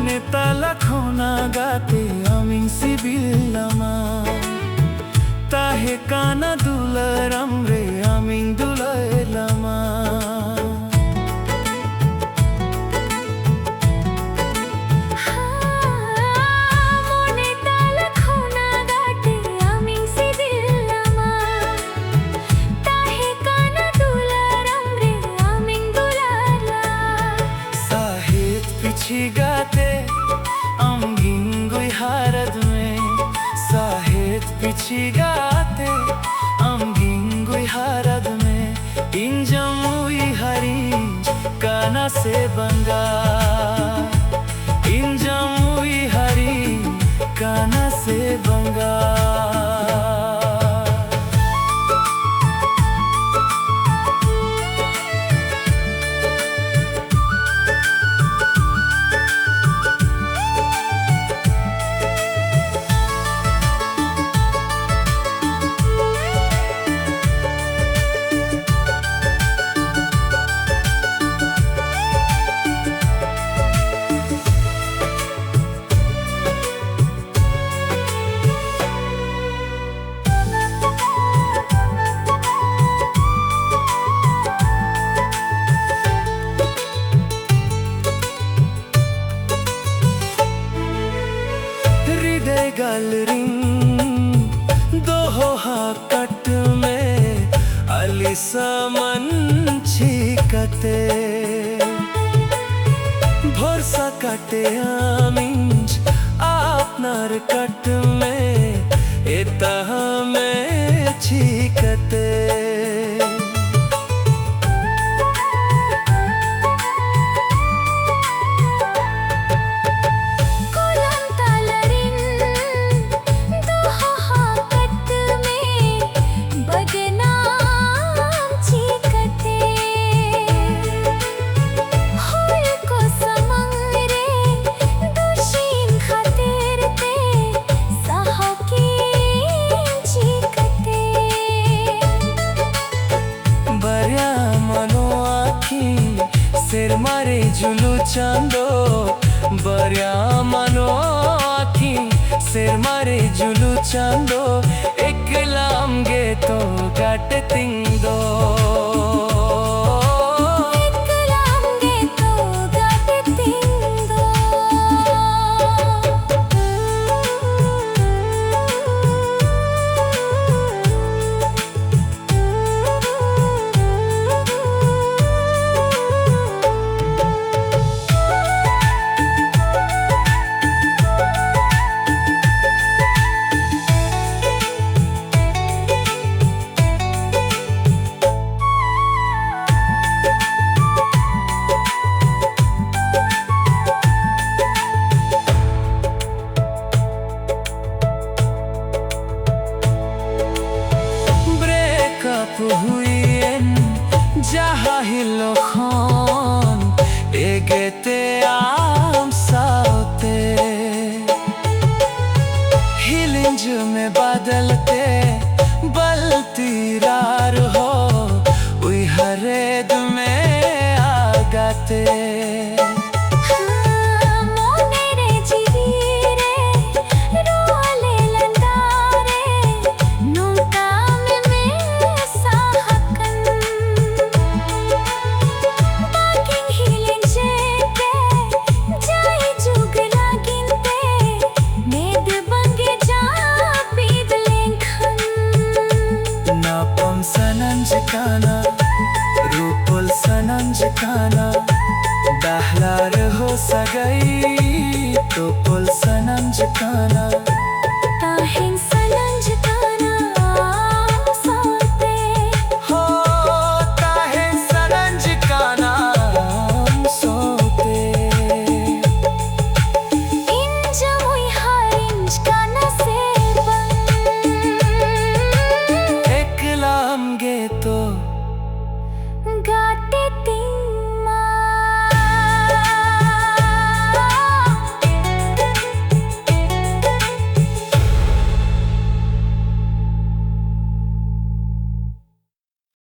Mone tala khona gate aming sibilama Tahe kana dularam re aming dulailama Gate am gingoi harad mein sahet pichi gate am gingoi harad mein injamui harinj kana se banga injamui harinj kana se banga Galring doho hakat mein alisa manchi kate bhorsa kate aminj apnar kat mein etah mein chikate Sir mare julu chando barya mano akhi sir mare julu chando eklam ge to gat tindo eklam ge to gat tindo Puhuyen jahilo khan egete am saute hilinj mein badalte balti rar ho ui hared mein agate Sananjkana rupul sananjkana dahlar ho sagai tupul sananjkana